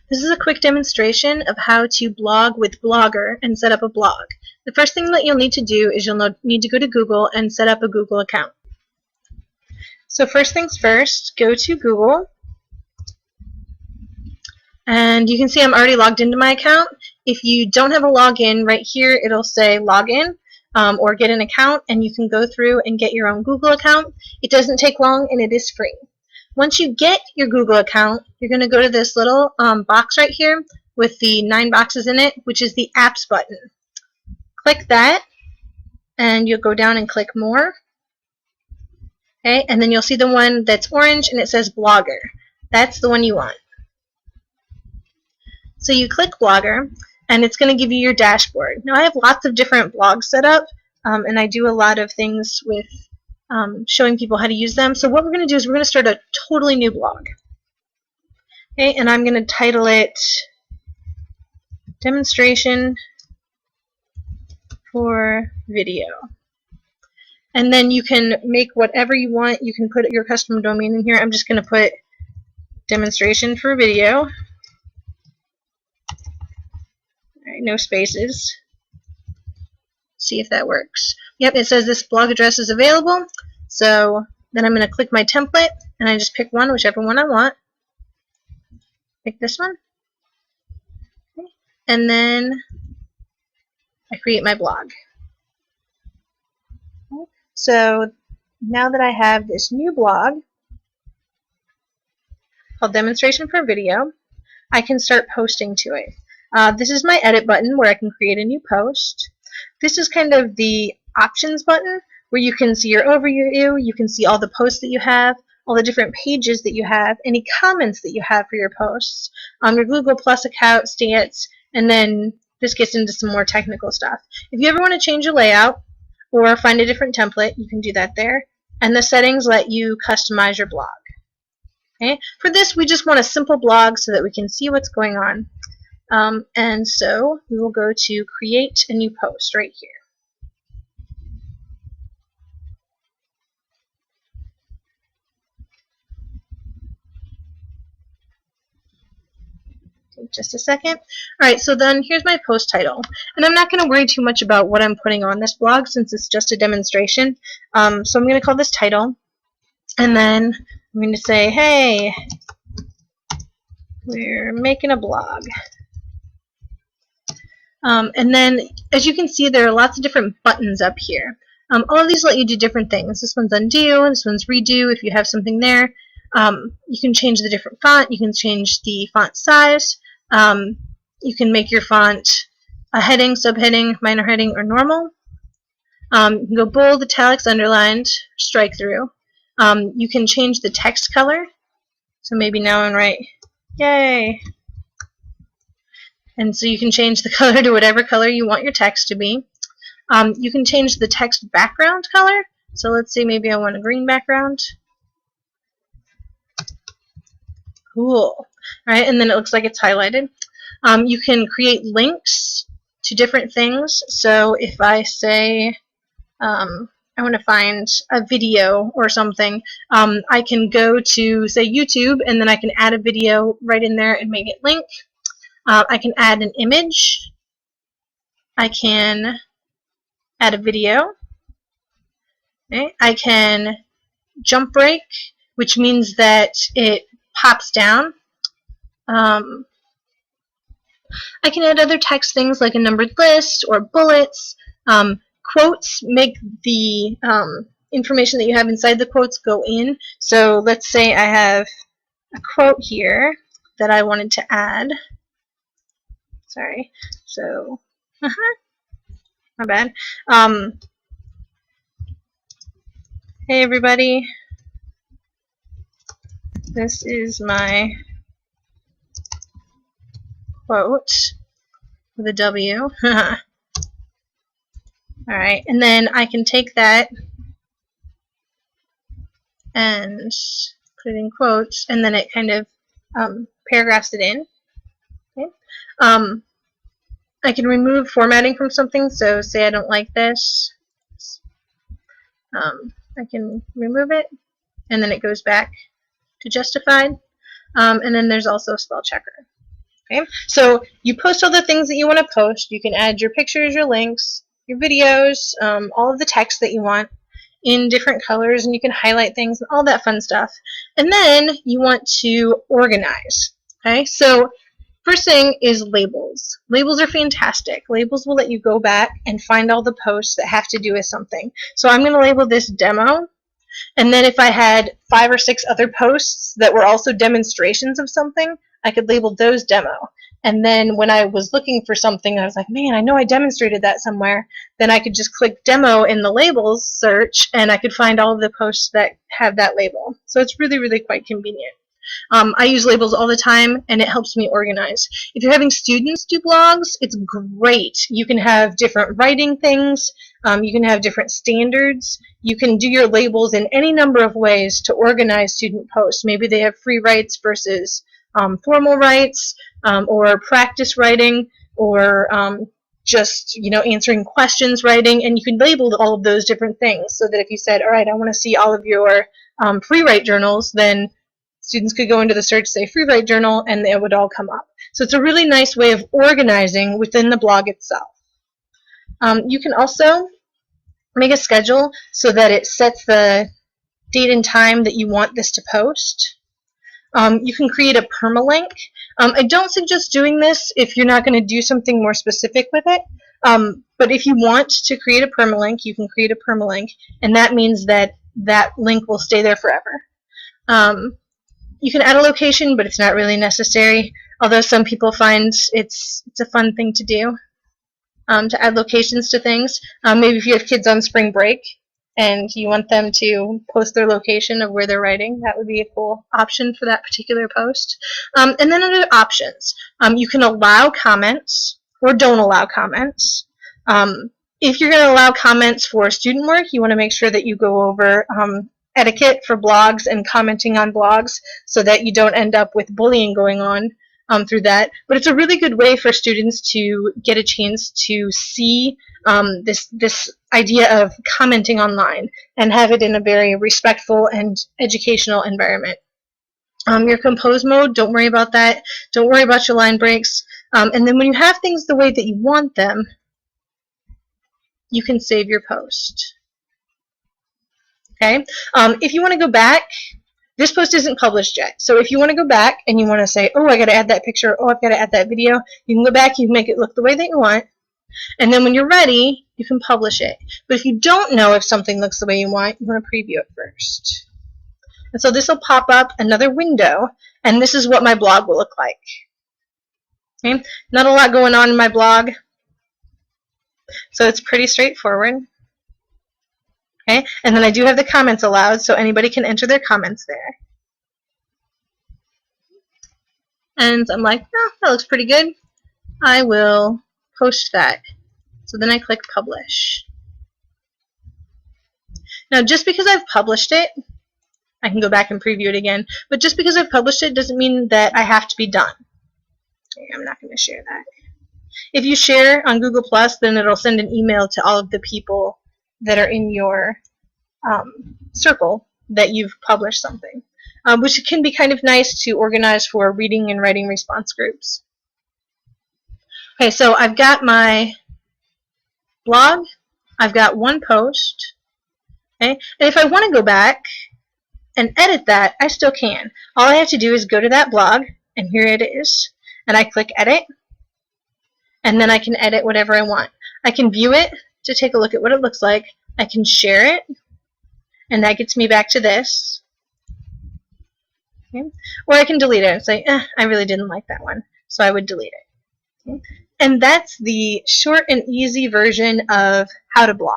This is a quick demonstration of how to blog with Blogger and set up a blog. The first thing that you'll need to do is you'll need to go to Google and set up a Google account. So first things first, go to Google, and you can see I'm already logged into my account. If you don't have a login, right here it'll say login or get an account, and you can go through and get your own Google account. It doesn't take long and it is free. Once you get your Google account, you're going to go to this little box right here with the 9 boxes in it, which is the apps button. Click that, and you'll go down and click more. Okay, and then you'll see the one that's orange and it says Blogger. That's the one you want. So you click Blogger, and it's going to give you your dashboard. Now I have lots of different blogs set up, and I do a lot of things with showing people how to use them. So what we're going to do is we're going to start a totally new blog. Okay, and I'm going to title it Demonstration for Video. And then you can make whatever you want. You can put your custom domain in here. I'm just going to put Demonstration for Video. All right, no spaces. See if that works. Yep, it says this blog address is available. So then I'm going to click my template, and I just pick one, whichever one I want. Pick this one. Okay. And then I create my blog. Okay. So now that I have this new blog called Demonstration for Video, I can start posting to it. This is my edit button where I can create a new post. This is kind of the options button where you can see your overview, you can see all the posts that you have, all the different pages that you have, any comments that you have for your posts, your Google Plus account, stats, and then this gets into some more technical stuff. If you ever want to change your layout or find a different template, you can do that there. And the settings let you customize your blog. Okay? For this, we just want a simple blog so that we can see what's going on. And so we will go to create a new post right here. Take just a second. Alright, so then here's my post title. And I'm not going to worry too much about what I'm putting on this blog since it's just a demonstration. So I'm going to call this title. And then I'm going to say, hey, we're making a blog. And then, as you can see, there are lots of different buttons up here. All of these let you do different things. This one's undo, this one's redo if you have something there. You can change the different font, you can change the font size, you can make your font a heading, subheading, minor heading, or normal. You can go bold, italics, underlined, strike through. You can change the text color. So maybe now I'm right, yay! And so you can change the color to whatever color you want your text to be. You can change the text background color. So let's say maybe I want a green background. Cool. All right, and then it looks like it's highlighted. You can create links to different things. So if I say I want to find a video or something, I can go to, say, YouTube, and then I can add a video right in there and make it link. I can add an image. I can add a video. Okay. I can jump break, which means that it pops down. I can add other text things like a numbered list or bullets. Quotes make the information that you have inside the quotes go in. So let's say I have a quote here that I wanted to add. Sorry. So, my bad. Hey everybody. This is my quote with a W. Alright, and then I can take that and put it in quotes, and then it kind of paragraphs it in. Okay. I can remove formatting from something, so say I don't like this. I can remove it, and then it goes back to justified. And then there's also spell checker. Okay, so you post all the things that you want to post. You can add your pictures, your links, your videos, all of the text that you want in different colors, and you can highlight things and all that fun stuff. And then you want to organize. Okay, so first thing is labels. Labels are fantastic. Labels will let you go back and find all the posts that have to do with something. So I'm going to label this demo, and then if I had 5 or 6 other posts that were also demonstrations of something, I could label those demo. And then when I was looking for something, I was like, man, I know I demonstrated that somewhere. Then I could just click demo in the labels search, and I could find all of the posts that have that label. So it's really, really quite convenient. I use labels all the time, and it helps me organize. If you're having students do blogs, it's great. You can have different writing things. You can have different standards. You can do your labels in any number of ways to organize student posts. Maybe they have free writes versus formal writes, or practice writing, or just answering questions writing, and you can label all of those different things so that if you said, all right, I want to see all of your free write journals, then students could go into the search, say free write journal, and it would all come up. So it's a really nice way of organizing within the blog itself. You can also make a schedule so that it sets the date and time that you want this to post. You can create a permalink. I don't suggest doing this if you're not going to do something more specific with it. But if you want to create a permalink, you can create a permalink, and that means that that link will stay there forever. You can add a location, but it's not really necessary, although some people find it's a fun thing to do, to add locations to things. Maybe if you have kids on spring break and you want them to post their location of where they're writing, that would be a cool option for that particular post. And then under options, you can allow comments or don't allow comments. If you're going to allow comments for student work, you want to make sure that you go over etiquette for blogs and commenting on blogs so that you don't end up with bullying going on through that. But it's a really good way for students to get a chance to see this idea of commenting online and have it in a very respectful and educational environment. Your compose mode, don't worry about that. Don't worry about your line breaks. And then when you have things the way that you want them, you can save your post. Okay. If you want to go back, this post isn't published yet. So if you want to go back and you want to say, oh, I got to add that picture, oh, I've got to add that video, you can go back, you can make it look the way that you want, and then when you're ready, you can publish it. But if you don't know if something looks the way you want to preview it first. And so this will pop up another window, and this is what my blog will look like. Okay. Not a lot going on in my blog, so it's pretty straightforward. Okay, and then I do have the comments allowed, so anybody can enter their comments there. And I'm like, oh, that looks pretty good. I will post that. So then I click publish. Now, just because I've published it, I can go back and preview it again, but just because I've published it doesn't mean that I have to be done. Okay, I'm not going to share that. If you share on Google+, then it'll send an email to all of the people that are in your circle that you've published something, which can be kind of nice to organize for reading and writing response groups. Okay, so I've got my blog, I've got one post, okay, and if I want to go back and edit that, I still can. All I have to do is go to that blog, and here it is, and I click edit, and then I can edit whatever I want. I can view it to take a look at what it looks like. I can share it, and that gets me back to this. Okay. Or I can delete it and say, I really didn't like that one, so I would delete it. Okay. And that's the short and easy version of how to blog.